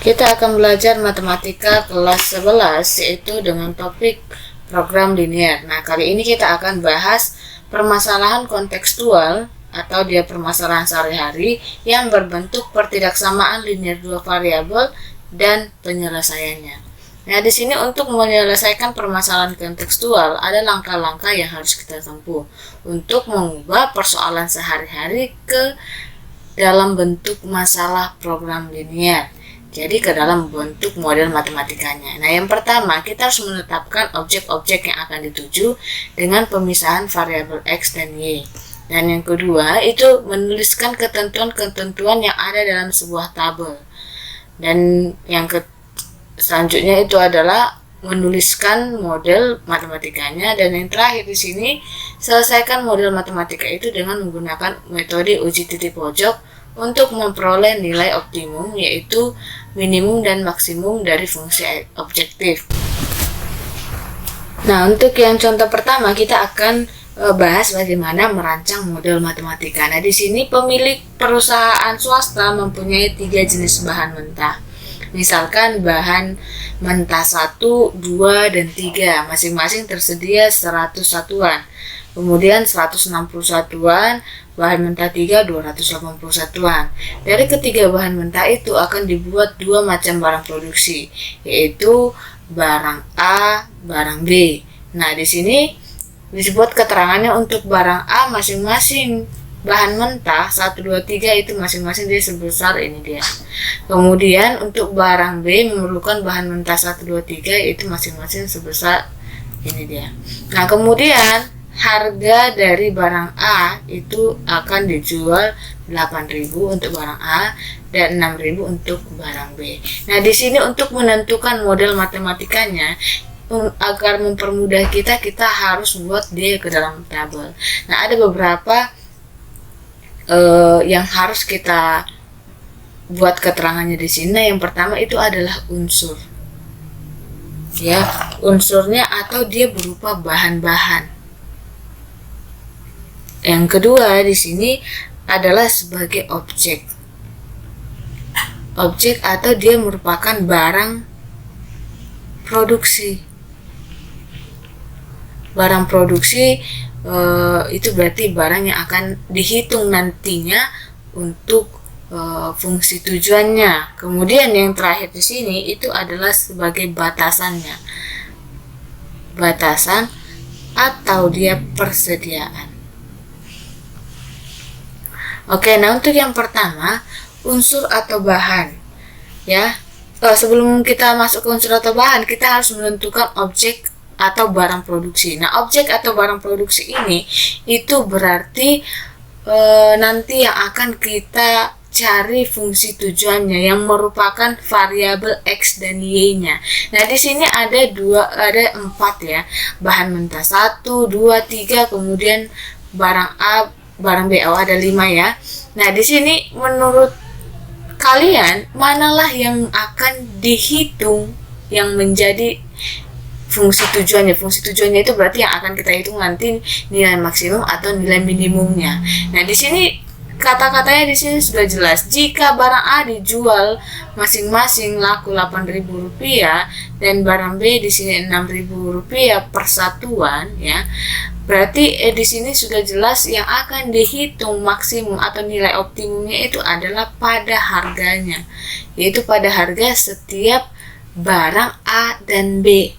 Kita akan belajar matematika kelas 11 yaitu dengan topik program linear. Nah, kali ini kita akan bahas permasalahan kontekstual atau dia permasalahan sehari-hari yang berbentuk pertidaksamaan linear dua variabel dan penyelesaiannya. Nah, di sini untuk menyelesaikan permasalahan kontekstual ada langkah-langkah yang harus kita tempuh untuk mengubah persoalan sehari-hari ke dalam bentuk masalah program linear. Jadi ke dalam bentuk model matematikanya. Nah, yang pertama kita harus menetapkan objek-objek yang akan dituju dengan pemisahan variabel X dan Y. Dan yang kedua itu menuliskan ketentuan-ketentuan yang ada dalam sebuah tabel. Dan yang selanjutnya itu adalah menuliskan model matematikanya. Dan yang terakhir di sini selesaikan model matematika itu dengan menggunakan metode uji titik pojok untuk memperoleh nilai optimum, yaitu minimum dan maksimum dari fungsi objektif. Nah, untuk yang contoh pertama kita akan bahas bagaimana merancang model matematika. Nah, di sini pemilik perusahaan swasta mempunyai 3 jenis bahan mentah. Misalkan bahan mentah 1, 2, dan 3, masing-masing tersedia 100 satuan. Kemudian 160 satuan, bahan mentah 3, 280 satuan. Dari ketiga bahan mentah itu akan dibuat 2 macam barang produksi, yaitu barang A, barang B. Nah, di sini disebut keterangannya untuk barang A masing-masing bahan mentah 1, 2, 3 itu masing-masing dia sebesar ini dia. Kemudian untuk barang B memerlukan bahan mentah 1, 2, 3 itu masing-masing sebesar ini dia. Nah, kemudian harga dari barang A itu akan dijual 8.000 untuk barang A dan 6.000 untuk barang B. Nah, di sini untuk menentukan model matematikanya agar mempermudah kita harus membuat dia ke dalam tabel. Nah, ada beberapa yang harus kita buat keterangannya di sini. Yang pertama itu adalah unsur. Ya, unsurnya atau dia berupa bahan-bahan. Yang kedua di sini adalah sebagai objek. Objek atau dia merupakan barang produksi. Barang produksi itu berarti barang yang akan dihitung nantinya untuk fungsi tujuannya. Kemudian yang terakhir di sini itu adalah sebagai batasannya. Batasan atau dia persediaan. Oke, nah untuk yang pertama, unsur atau bahan. Ya, sebelum kita masuk ke unsur atau bahan, kita harus menentukan objek atau barang produksi. Nah, objek atau barang produksi ini itu berarti nanti yang akan kita cari fungsi tujuannya yang merupakan variabel X dan Y-nya. Nah, di sini ada 4 ya. Bahan mentah 1, 2, 3, kemudian barang A, barang B, ada 5 ya. Nah, di sini menurut kalian manalah yang akan dihitung yang menjadi fungsi tujuannya? Fungsi tujuannya itu berarti yang akan kita hitung nanti nilai maksimum atau nilai minimumnya. Nah, di sini kata-katanya di sini sudah jelas. Jika barang A dijual masing-masing laku Rp8.000 dan barang B di sini Rp6.000 per satuan ya. Berarti di sini sudah jelas yang akan dihitung maksimum atau nilai optimumnya itu adalah pada harganya, yaitu pada harga setiap barang A dan B.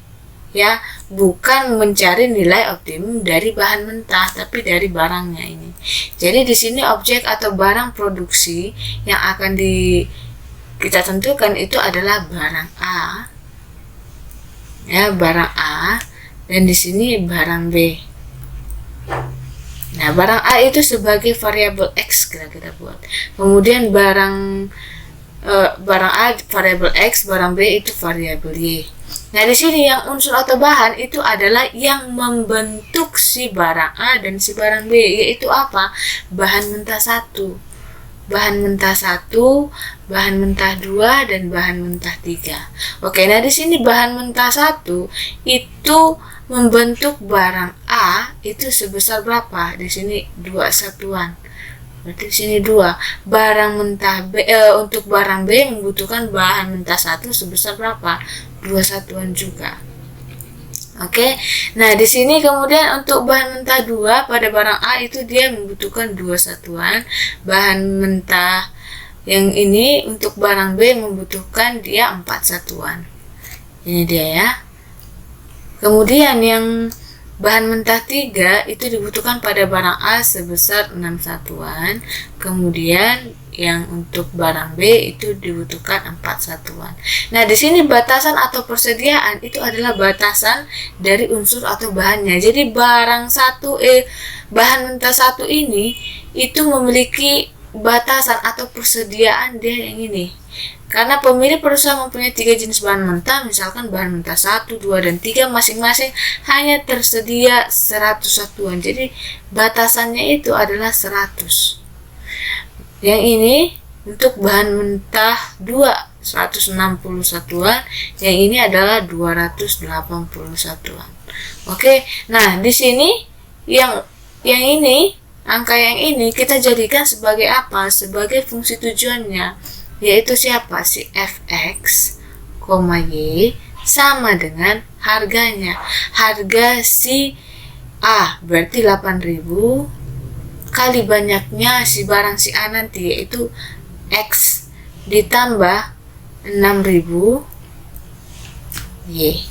Ya, bukan mencari nilai optimum dari bahan mentah, tapi dari barangnya ini. Jadi di sini objek atau barang produksi yang akan kita tentukan itu adalah barang A. Ya, barang A, dan di sini barang B. Nah, barang A itu sebagai variabel X kita buat. Kemudian barang A variabel X, barang B itu variabel Y. Nah, di sini yang unsur atau bahan itu adalah yang membentuk si barang A dan si barang B, yaitu apa? Bahan mentah 1, bahan mentah 1, bahan mentah 2, dan bahan mentah 3. Oke, nah di sini bahan mentah 1 itu membentuk barang A itu sebesar berapa? Di sini 2 satuan. berarti di sini 2. Barang mentah B, untuk barang B membutuhkan bahan mentah 1 sebesar berapa? 2 satuan juga. Oke. Nah, di sini kemudian untuk bahan mentah 2 pada barang A itu dia membutuhkan 2 satuan. Bahan mentah yang ini untuk barang B membutuhkan dia 4 satuan. Ini dia ya. Kemudian yang bahan mentah 3 itu dibutuhkan pada barang A sebesar 6 satuan. Kemudian yang untuk barang B itu dibutuhkan 4 satuan. Nah, di sini batasan atau persediaan itu adalah batasan dari unsur atau bahannya. Jadi bahan mentah 1 ini itu memiliki batasan atau persediaan dia yang ini. Karena pemilik perusahaan mempunyai 3 jenis bahan mentah, misalkan bahan mentah 1, 2, dan 3 masing-masing hanya tersedia 100 satuan. Jadi batasannya itu adalah 100. Yang ini untuk bahan mentah 2 160 satuan, yang ini adalah 280 satuan. Oke. Nah, di sini yang ini, angka yang ini kita jadikan sebagai apa? Sebagai fungsi tujuannya, yaitu siapa? Si fx, y sama dengan harganya. Harga si A berarti 8.000 kali banyaknya si barang si A nanti, yaitu X ditambah 6.000 Y.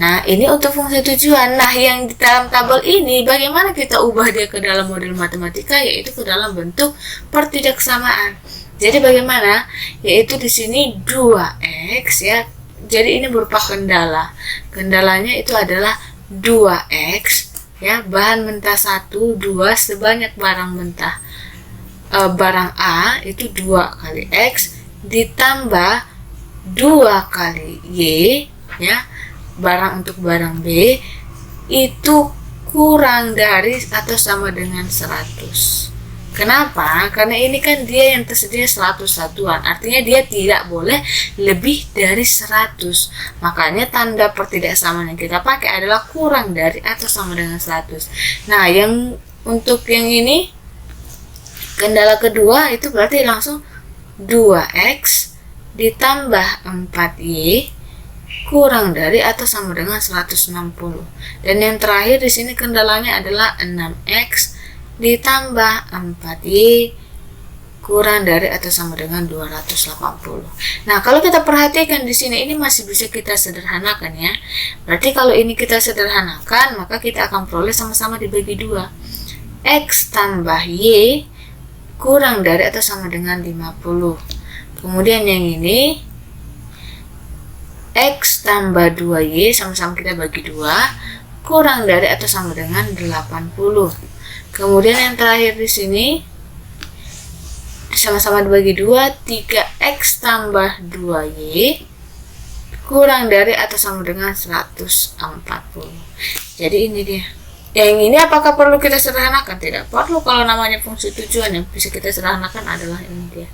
Nah, ini untuk fungsi tujuan. Nah, yang di dalam tabel ini bagaimana kita ubah dia ke dalam model matematika, yaitu ke dalam bentuk pertidaksamaan. Jadi bagaimana? Yaitu di sini 2x ya. Jadi ini berupa kendala. Kendalanya itu adalah 2x ya, bahan mentah 1, 2 sebanyak barang mentah barang A itu 2 kali X ditambah 2 kali Y ya, barang untuk barang B itu kurang dari atau sama dengan 100. Kenapa? Karena ini kan dia yang tersedia 100 satuan, artinya dia tidak boleh lebih dari 100. Makanya tanda pertidaksamaan yang kita pakai adalah kurang dari atau sama dengan 100. Nah, yang untuk yang ini kendala kedua itu berarti langsung 2x ditambah 4y kurang dari atau sama dengan 160. Dan yang terakhir di sini kendalanya adalah 6x ditambah 4y kurang dari atau sama dengan 280. Nah, kalau kita perhatikan di sini ini masih bisa kita sederhanakan ya. Berarti kalau ini kita sederhanakan, maka kita akan peroleh sama-sama dibagi 2. X tambah y kurang dari atau sama dengan 50. Kemudian yang ini X tambah 2y sama-sama kita bagi 2 kurang dari atau sama dengan 80. Kemudian yang terakhir di sini sama-sama dibagi 2, 3x tambah 2y kurang dari atau sama dengan 140. Jadi ini dia. Yang ini apakah perlu kita sederhanakan? Tidak perlu. Kalau namanya fungsi tujuan, yang bisa kita sederhanakan adalah ini dia.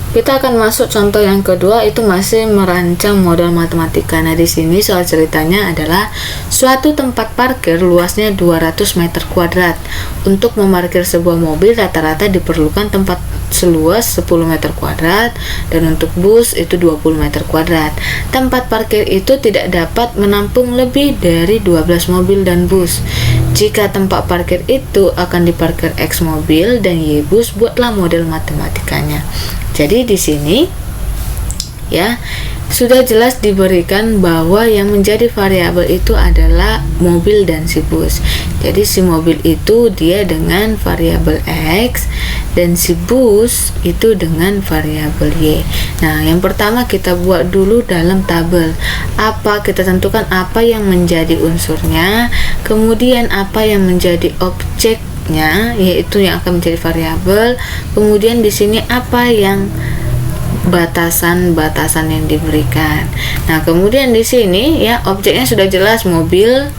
Kita akan masuk contoh yang kedua, itu masih merancang model matematika. Nah, di sini soal ceritanya adalah suatu tempat parkir luasnya 200 meter kuadrat. Untuk memarkir sebuah mobil rata-rata diperlukan tempat seluas 10 meter kuadrat dan untuk bus itu 20 meter kuadrat. Tempat parkir itu tidak dapat menampung lebih dari 12 mobil dan bus. Jika tempat parkir itu akan diparkir X mobil dan Y bus, buatlah model matematikanya. Jadi di sini ya sudah jelas diberikan bahwa yang menjadi variabel itu adalah mobil dan si bus. Jadi si mobil itu dia dengan variabel X dan si bus itu dengan variabel Y. Nah, yang pertama kita buat dulu dalam tabel. Kita tentukan apa yang menjadi unsurnya, kemudian apa yang menjadi objeknya, yaitu yang akan menjadi variabel. Kemudian di sini apa yang batasan-batasan yang diberikan. Nah, kemudian di sini ya objeknya sudah jelas mobil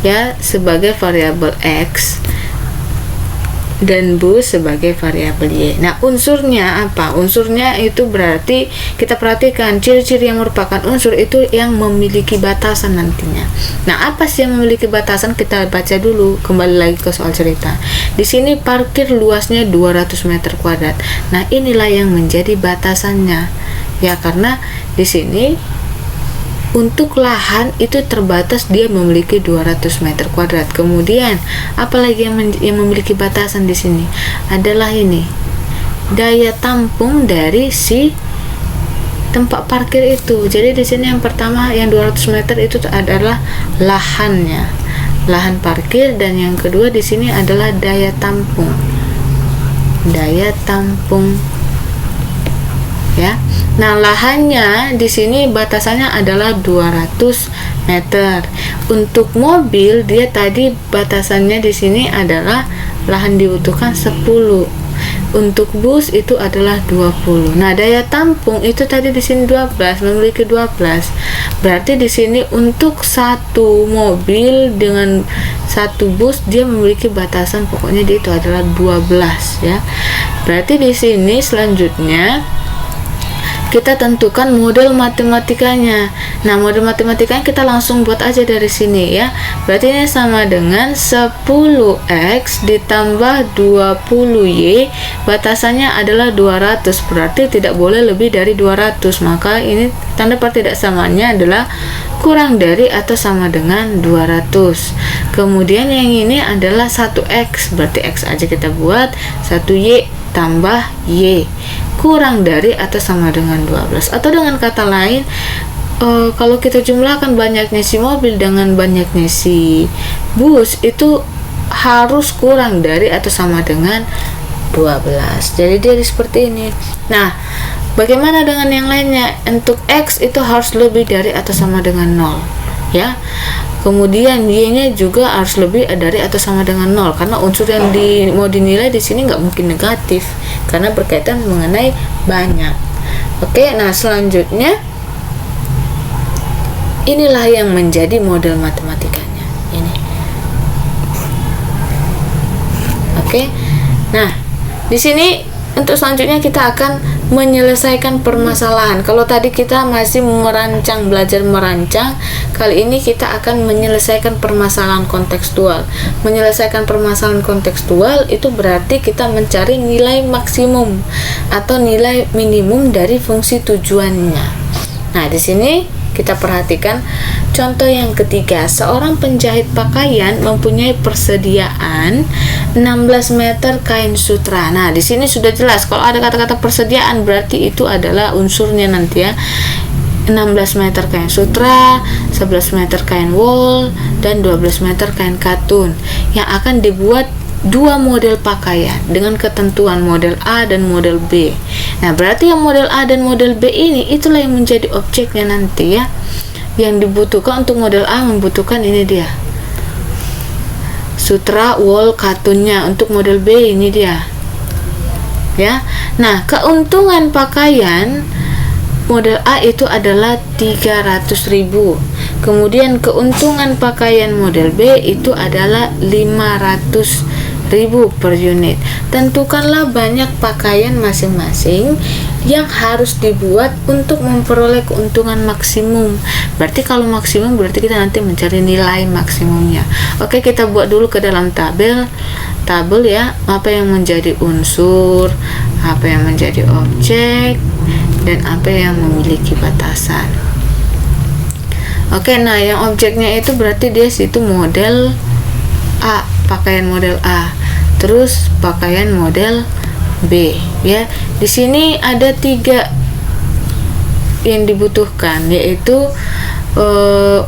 ya sebagai variabel X. dan bus sebagai variabel Y. Nah, unsurnya apa? Unsurnya itu berarti kita perhatikan ciri-ciri yang merupakan unsur itu yang memiliki batasan nantinya. Nah, apa sih yang memiliki batasan? Kita baca dulu, kembali lagi ke soal cerita. Di sini parkir luasnya 200 meter kuadrat. Nah, inilah yang menjadi batasannya. Ya, karena di sini untuk lahan itu terbatas, dia memiliki 200 meter kuadrat. Kemudian apalagi yang memiliki batasan di sini adalah ini, daya tampung dari si tempat parkir itu. Jadi di sini yang pertama yang 200 meter itu adalah lahannya, lahan parkir, dan yang kedua di sini adalah daya tampung. Daya tampung ya. Nah, lahannya di sini batasannya adalah 200 meter. Untuk mobil dia tadi batasannya di sini adalah lahan dibutuhkan 10. Untuk bus itu adalah 20. Nah, daya tampung itu tadi di sini 12, memiliki 12. Berarti di sini untuk satu mobil dengan satu bus dia memiliki batasan, pokoknya dia itu adalah 12 ya. Berarti di sini selanjutnya kita tentukan model matematikanya. Nah, model matematikanya kita langsung buat aja dari sini ya. Berarti ini sama dengan 10x ditambah 20y, batasannya adalah 200. Berarti tidak boleh lebih dari 200. Maka ini tanda pertidaksamanya adalah kurang dari atau sama dengan 200. Kemudian yang ini adalah 1x, berarti x aja kita buat, 1y tambah y, kurang dari atau sama dengan 12. Atau dengan kata lain, kalau kita jumlahkan banyaknya si mobil dengan banyaknya si bus, itu harus kurang dari atau sama dengan 12. Jadi dia seperti ini. Nah, bagaimana dengan yang lainnya? Untuk x itu harus lebih dari atau sama dengan 0 ya. Kemudian y-nya juga harus lebih dari atau sama dengan 0, karena unsur yang mau dinilai di sini nggak mungkin negatif karena berkaitan mengenai banyak. Oke, nah selanjutnya inilah yang menjadi model matematikanya ini. Oke. Nah, di sini untuk selanjutnya kita akan menyelesaikan permasalahan. Kalau tadi kita masih merancang, belajar merancang, kali ini kita akan menyelesaikan permasalahan kontekstual. Menyelesaikan permasalahan kontekstual itu berarti kita mencari nilai maksimum atau nilai minimum dari fungsi tujuannya. Nah, di sini kita perhatikan contoh yang ketiga. Seorang penjahit pakaian mempunyai persediaan 16 meter kain sutra. Nah, di sini sudah jelas kalau ada kata-kata persediaan berarti itu adalah unsurnya nanti ya. 16 meter kain sutra, 11 meter kain wol, dan 12 meter kain katun yang akan dibuat dua model pakaian dengan ketentuan model A dan model B. Nah, berarti yang model A dan model B ini itulah yang menjadi objeknya nanti ya. Yang dibutuhkan untuk model A membutuhkan ini dia, sutra, wol, katunnya. Untuk model B ini dia ya. Nah, keuntungan pakaian model A itu adalah 300.000. Kemudian keuntungan pakaian model B itu adalah 500.000 per unit. Tentukanlah banyak pakaian masing-masing yang harus dibuat untuk memperoleh keuntungan maksimum. Berarti kalau maksimum berarti kita nanti mencari nilai maksimumnya. Oke, kita buat dulu ke dalam tabel ya, apa yang menjadi unsur, apa yang menjadi objek, dan apa yang memiliki batasan. Oke, nah yang objeknya itu berarti dia situ model A, pakaian model A. Terus pakaian model B ya. Di sini ada 3 yang dibutuhkan, yaitu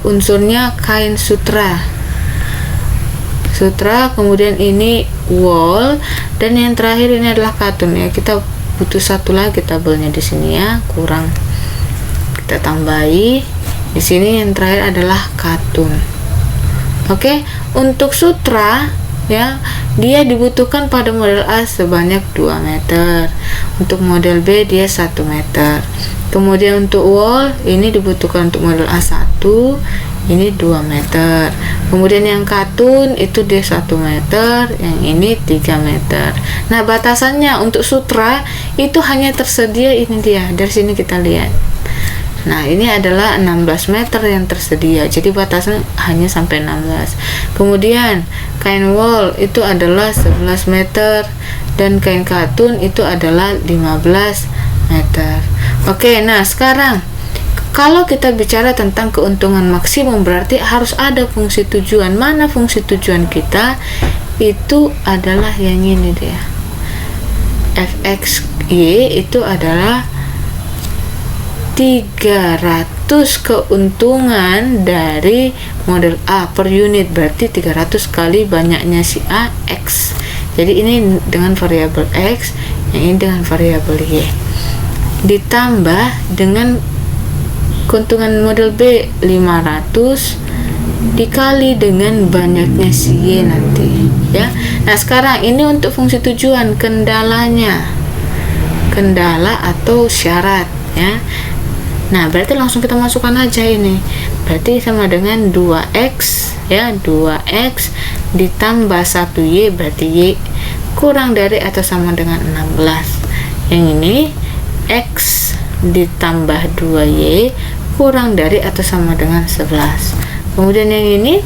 unsurnya kain sutra, kemudian ini wol, dan yang terakhir ini adalah katun ya. Kita butuh satu lagi tabelnya di sini ya, kurang kita tambahi. Di sini yang terakhir adalah katun. Oke, untuk sutra ya, dia dibutuhkan pada model A sebanyak 2 meter. Untuk model B dia 1 meter. Kemudian untuk wall ini dibutuhkan untuk model A1 ini 2 meter. Kemudian yang katun itu dia 1 meter, yang ini 3 meter. Nah, batasannya untuk sutra itu hanya tersedia, ini dia. Dari sini kita lihat. Nah, ini adalah 16 meter yang tersedia. Jadi batasan hanya sampai 16. Kemudian kain wol itu adalah 11 meter dan kain katun itu adalah 15 meter. Oke, nah sekarang kalau kita bicara tentang keuntungan maksimum berarti harus ada fungsi tujuan. Mana fungsi tujuan kita? Itu adalah yang ini dia. Fxy itu adalah 300 keuntungan dari model A per unit, berarti 300 kali banyaknya si A X. Jadi ini dengan variabel X, yang ini dengan variabel Y, ditambah dengan keuntungan model B 500 dikali dengan banyaknya si Y nanti, ya. Nah, sekarang ini untuk fungsi tujuan, kendalanya, kendala atau syarat, ya. Nah, berarti langsung kita masukkan aja ini. Berarti sama dengan 2x, ya, 2x ditambah 1y, berarti y kurang dari atau sama dengan 16. Yang ini x ditambah 2y kurang dari atau sama dengan 11. Kemudian yang ini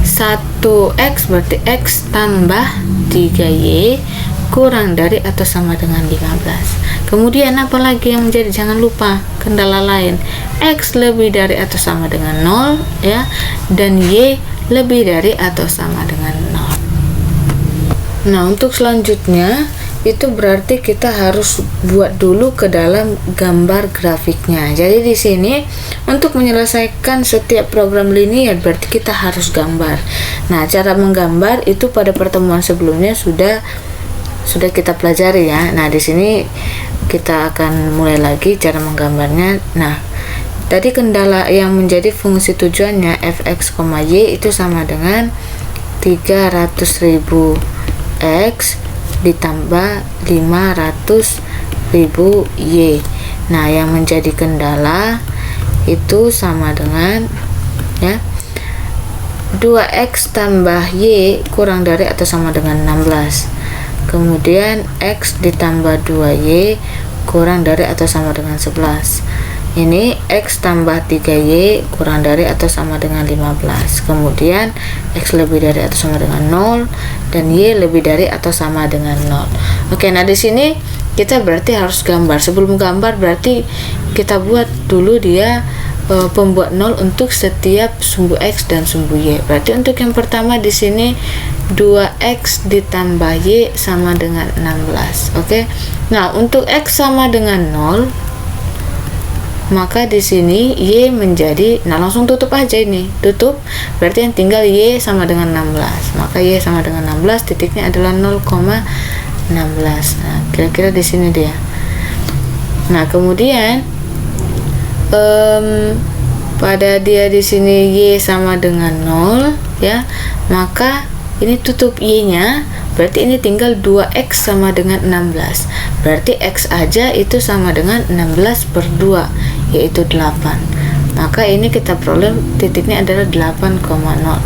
1x berarti x tambah 3y kurang dari atau sama dengan 15. Kemudian apalagi yang menjadi, jangan lupa kendala lain, x lebih dari atau sama dengan 0, ya, dan y lebih dari atau sama dengan 0. Nah, untuk selanjutnya itu berarti kita harus buat dulu ke dalam gambar grafiknya. Jadi di sini untuk menyelesaikan setiap program linear berarti kita harus gambar. Nah, cara menggambar itu pada pertemuan sebelumnya sudah kita pelajari, ya. Nah, di sini kita akan mulai lagi cara menggambarnya. Nah, tadi kendala yang menjadi fungsi tujuannya fx, y itu sama dengan 300.000 x ditambah 500.000 y. Nah, yang menjadi kendala itu sama dengan, ya, 2x tambah y kurang dari atau sama dengan 16. Kemudian x ditambah 2y kurang dari atau sama dengan 11. Ini x tambah 3y kurang dari atau sama dengan 15. Kemudian x lebih dari atau sama dengan 0 dan y lebih dari atau sama dengan 0. Oke, nah di sini kita berarti harus gambar. Sebelum gambar berarti kita buat dulu dia pembuat 0 untuk setiap sumbu x dan sumbu y. Berarti untuk yang pertama di sini 2x ditambah y sama dengan 16. Oke. Nah, untuk x sama dengan 0, maka di sini y menjadi, nah langsung tutup aja ini. Tutup. Berarti yang tinggal y sama dengan 16. Maka y sama dengan 16, titiknya adalah 0,16. Nah, kira-kira di sini dia. Nah, kemudian pada dia di sini y sama dengan 0, ya, maka ini tutup y-nya, berarti ini tinggal 2x sama dengan 16. Berarti x aja itu sama dengan 16 per 2, yaitu 8. Maka ini kita peroleh titiknya adalah 8,0.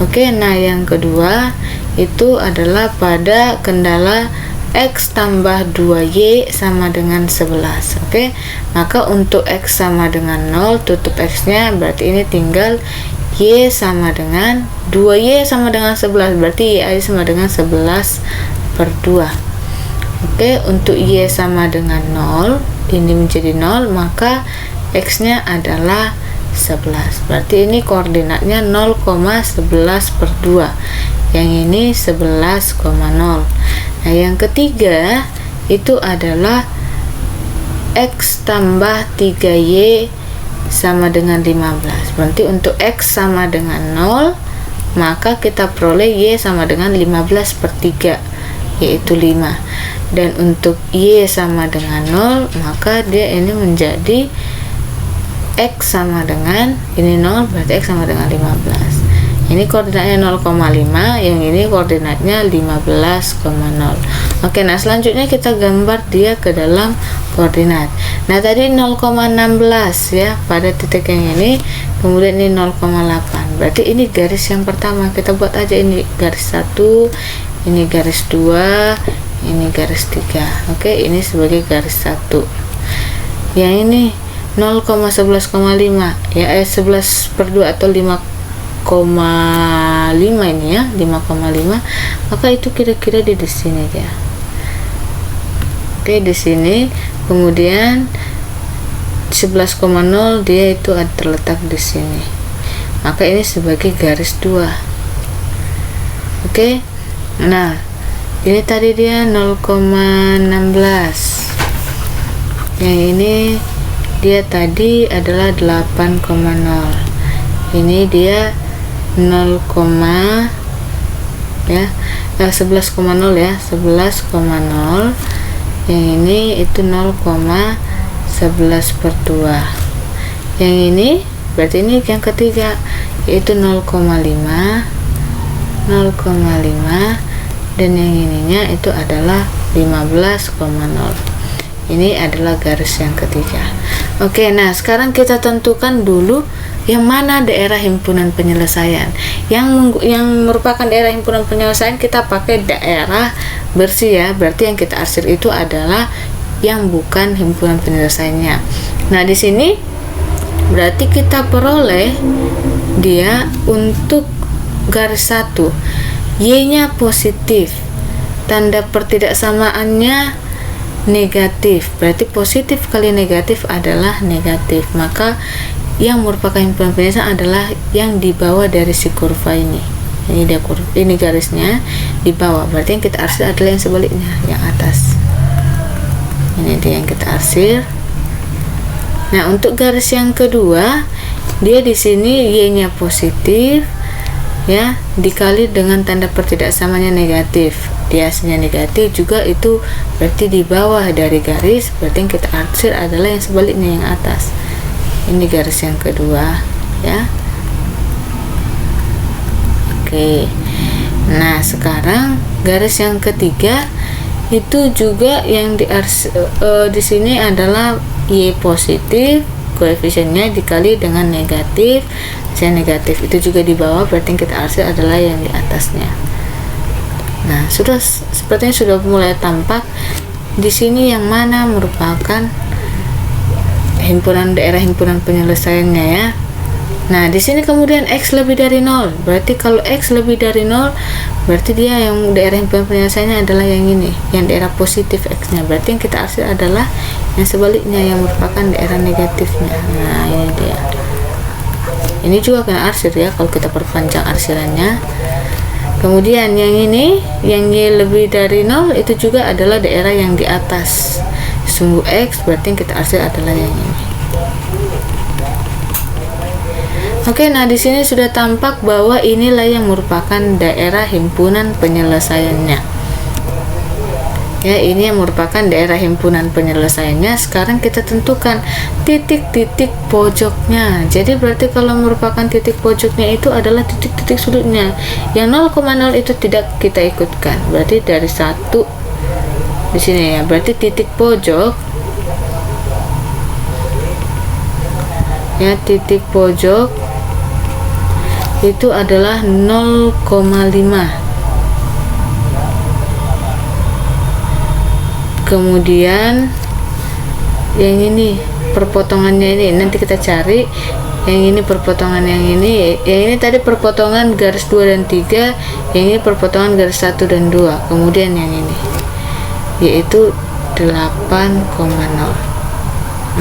Oke, nah yang kedua itu adalah pada kendala x tambah 2y sama dengan 11. Oke, maka untuk x sama dengan 0, tutup x-nya, berarti ini tinggal y sama dengan 2y sama dengan 11, berarti y sama dengan 11 per 2. Oke, untuk y sama dengan 0, ini menjadi 0, maka x-nya adalah 11. Berarti ini koordinatnya 0,11 per 2. Yang ini 11,0. Nah, yang ketiga itu adalah x tambah 3y sama dengan 15. Berarti untuk x sama dengan 0, maka kita peroleh y sama dengan 15 per 3, yaitu 5. Dan untuk y sama dengan 0, maka dia ini menjadi x sama dengan, ini 0, berarti x sama dengan 15. Ini koordinatnya 0,5, yang ini koordinatnya 15,0. Oke, nah selanjutnya kita gambar dia ke dalam koordinat. Nah tadi 0,16 ya pada titik yang ini, kemudian ini 0,8. Berarti ini garis yang pertama. Kita buat aja ini garis 1, ini garis 2, ini garis 3. Oke, ini sebagai garis 1. Yang ini 0,11,5 ya, 11/2 atau 5,5 ini ya, 5,5. Maka itu kira-kira di sini ya. Oke, di sini. Kemudian 11,0 dia itu terletak di sini. Maka ini sebagai garis 2. Oke. Nah, ini tadi dia 0,16. Yang ini dia tadi adalah 8,0. Ini dia 0, ya, 11,0 ya, 11,0. Yang ini itu 0,11/2. Yang ini berarti ini yang ketiga, yaitu 0,5, 0,5, dan yang ininya itu adalah 15,0. Ini adalah garis yang ketiga. Oke, nah sekarang kita tentukan dulu yang mana daerah himpunan penyelesaian. Yang merupakan daerah himpunan penyelesaian kita pakai daerah bersih ya. Berarti yang kita arsir itu adalah yang bukan himpunan penyelesaiannya. Nah, di sini berarti kita peroleh dia untuk garis 1, Y-nya positif. Tanda pertidaksamaannya negatif, berarti positif kali negatif adalah negatif. Maka yang merupakan himpunan penyelesaian adalah yang di bawah dari si kurva ini. Ini dia kurva, ini garisnya di bawah. Berarti yang kita arsir adalah yang sebaliknya, yang atas. Ini dia yang kita arsir. Nah, untuk garis yang kedua, dia di sini Y-nya positif ya, dikali dengan tanda pertidaksamanya negatif. Dia hasilnya negatif juga, itu berarti di bawah dari garis. Berarti yang kita arsir adalah yang sebaliknya, yang atas. Ini garis yang kedua ya. Oke. Nah, sekarang garis yang ketiga itu juga yang di sini adalah Y positif, koefisiennya dikali dengan negatif. Hasilnya negatif itu juga di bawah, berarti yang kita arsir adalah yang di atasnya. Nah, sepertinya sudah mulai tampak di sini yang mana merupakan daerah himpunan penyelesaiannya ya. Nah, di sini kemudian X lebih dari 0. Berarti kalau X lebih dari 0, berarti dia yang daerah himpunan penyelesaiannya adalah yang ini, yang daerah positif X-nya. Berarti yang kita arsir adalah yang sebaliknya, yang merupakan daerah negatifnya. Nah, ini dia. Ini juga kena arsir ya kalau kita perpanjang arsirannya. Kemudian yang ini, yang Y lebih dari 0, itu juga adalah daerah yang di atas sumbu X. Berarti yang kita arsir adalah yang ini. Oke, nah di sini sudah tampak bahwa inilah yang merupakan daerah himpunan penyelesaiannya. Ya, ini yang merupakan daerah himpunan penyelesaiannya. Sekarang kita tentukan titik-titik pojoknya. Jadi berarti kalau merupakan titik pojoknya itu adalah titik-titik sudutnya. Yang 0,0 itu tidak kita ikutkan. Berarti dari 1 di sini ya. Berarti titik pojok ya, titik pojok itu adalah 0,5. Kemudian yang ini perpotongannya ini nanti kita cari. Yang ini perpotongan yang ini tadi perpotongan garis 2 dan 3, yang ini perpotongan garis 1 dan 2. Kemudian yang ini yaitu 8,0.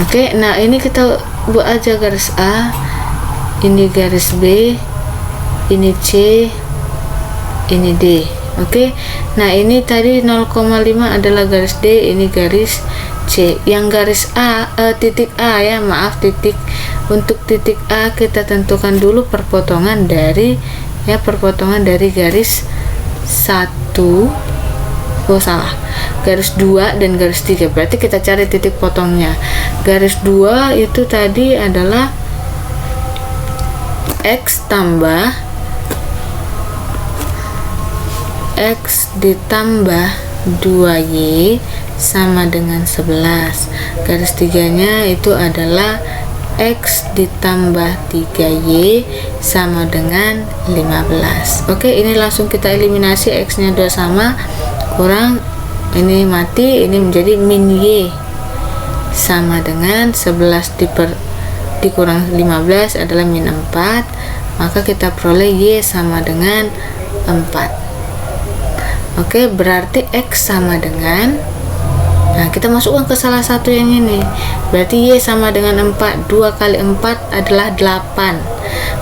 Oke, nah ini kita buat aja garis A, ini garis B, ini C, ini D. Oke, nah ini tadi 0,5 adalah garis D, ini garis C. Yang garis A, titik A ya, maaf, titik. Untuk titik A kita tentukan dulu perpotongan dari garis 1, garis 2 dan garis 3. Berarti kita cari titik potongnya. Garis 2 itu tadi adalah X tambah X ditambah 2Y sama dengan 11. Garis tiganya itu adalah X ditambah 3Y sama dengan 15. Oke, ini langsung kita eliminasi. X nya 2 sama, kurang, ini mati, ini menjadi min Y sama dengan 11 dikurang 15 adalah min 4. Maka kita peroleh Y sama dengan 4. Oke, berarti X sama dengan, nah kita masukkan ke salah satu yang ini, berarti Y sama dengan 4. 2 kali 4 adalah 8,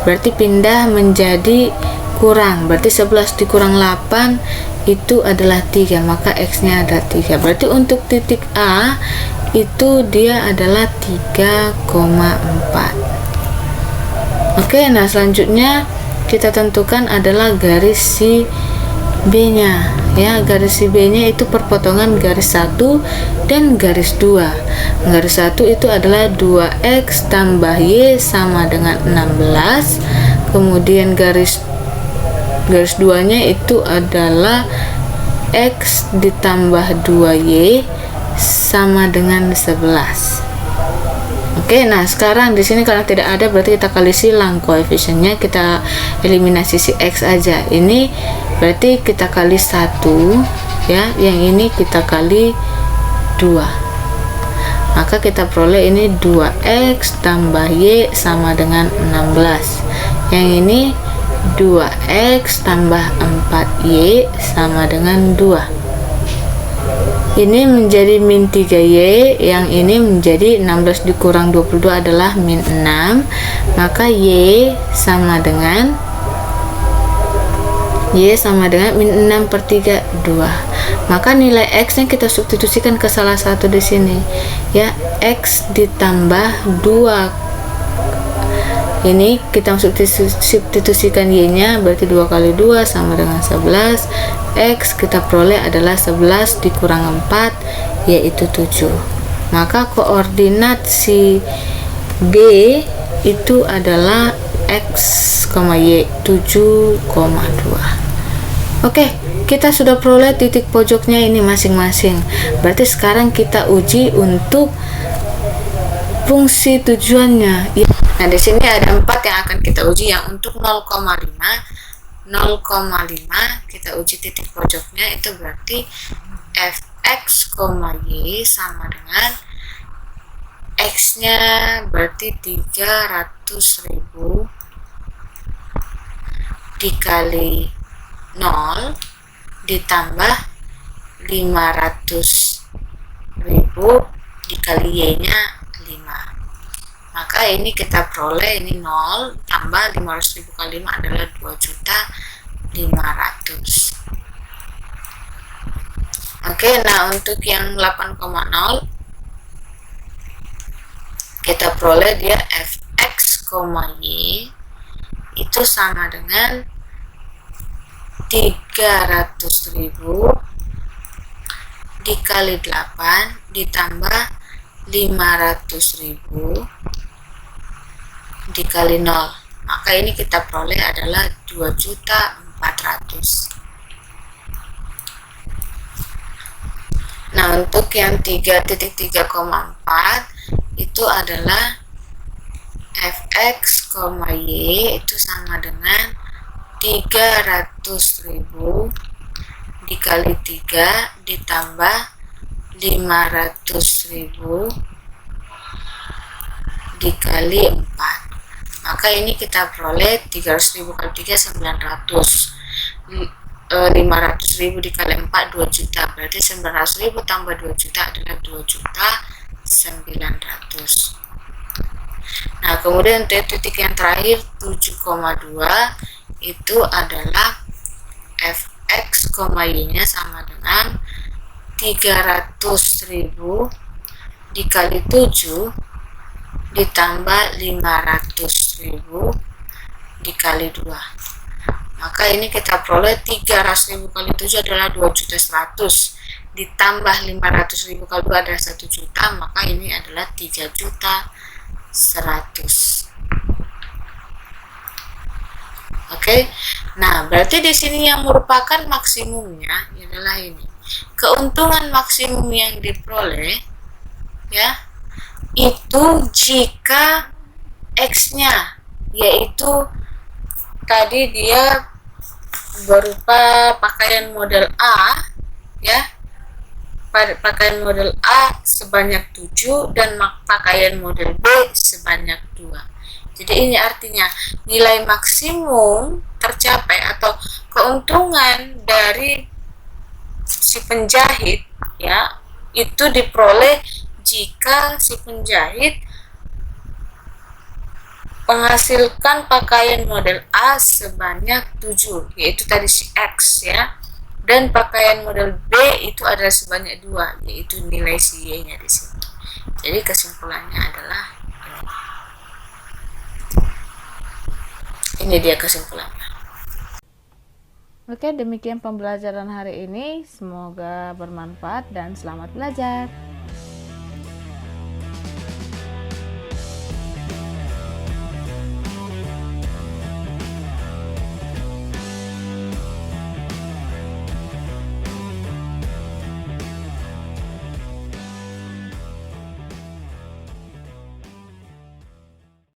berarti pindah menjadi kurang, berarti 11 dikurang 8 itu adalah 3, maka X nya ada 3. Berarti untuk titik A itu dia adalah 3,4. Oke, nah selanjutnya kita tentukan adalah garis si B nya ya. Garis si B nya itu perpotongan garis 1 dan garis 2. Garis 1 itu adalah 2X tambah Y sama dengan 16. Kemudian garis 2 nya itu adalah X ditambah 2Y sama dengan 11. Oke, nah sekarang di sini karena tidak ada, berarti kita kali silang koefisiennya, kita eliminasi si X aja. Ini berarti kita kali 1 ya, yang ini kita kali 2. Maka kita peroleh ini 2X tambah Y sama dengan 16. Yang ini 2X tambah 4Y sama dengan 2. Ini menjadi min 3Y, yang ini menjadi 16 dikurang 22 adalah min 6. Maka Y sama dengan min 6 per 3, 2. Maka nilai X nya kita substitusikan ke salah satu di sini ya. X ditambah 2, ini kita substitusikan Y nya, berarti 2 kali 2 sama dengan 11. X kita peroleh adalah 11 dikurang 4, yaitu 7. Maka koordinat si B itu adalah X, Y 7,2. Oke, kita sudah peroleh titik pojoknya ini masing-masing. Berarti sekarang kita uji untuk fungsi tujuannya. Nah, di sini ada 4 yang akan kita uji. Yang untuk 0,5 kita uji titik pojoknya, itu berarti fx, y sama dengan x nya berarti 300.000 dikali 0 ditambah 500.000 dikali y nya 5. Maka ini kita peroleh ini 0 tambah 500.000 kali 5 adalah 2.500.000. Oke, nah untuk yang 8,0 kita peroleh dia fx, y itu sama dengan 300.000 dikali 8 ditambah 500.000 dikali 0. Maka ini kita peroleh adalah 2.400.000. Nah, untuk yang 3.3,4 itu adalah fx, y itu sama dengan 300.000 dikali 3 ditambah 500.000 dikali 4. Maka ini kita peroleh 300.000 kali 3 900. 500.000 dikali 4 2 juta, berarti 900.000 tambah 2 juta adalah 2.900.000. Nah, kemudian titik yang terakhir 7,2 itu adalah fx, y nya sama dengan 300.000 dikali 7 ditambah 500.000 dikali 2. Maka ini kita peroleh 300.000 kali 7 adalah 2.100.000 ditambah 500.000 kali 2 adalah 1 juta, maka ini adalah 3.100.000. Oke. Nah, berarti di sini yang merupakan maksimumnya adalah ini. Keuntungan maksimum yang diperoleh ya itu jika X-nya yaitu tadi dia berupa pakaian model A ya, pakaian model A sebanyak 7 dan pakaian model B sebanyak 2. Jadi ini artinya nilai maksimum tercapai atau keuntungan dari si penjahit ya itu diperoleh jika si penjahit menghasilkan pakaian model A sebanyak 7, yaitu tadi si X ya. Dan pakaian model B itu adalah sebanyak 2, yaitu nilai si Y-nya di sini. Jadi kesimpulannya adalah ini dia kesimpulannya. Oke, demikian pembelajaran hari ini. Semoga bermanfaat dan selamat belajar.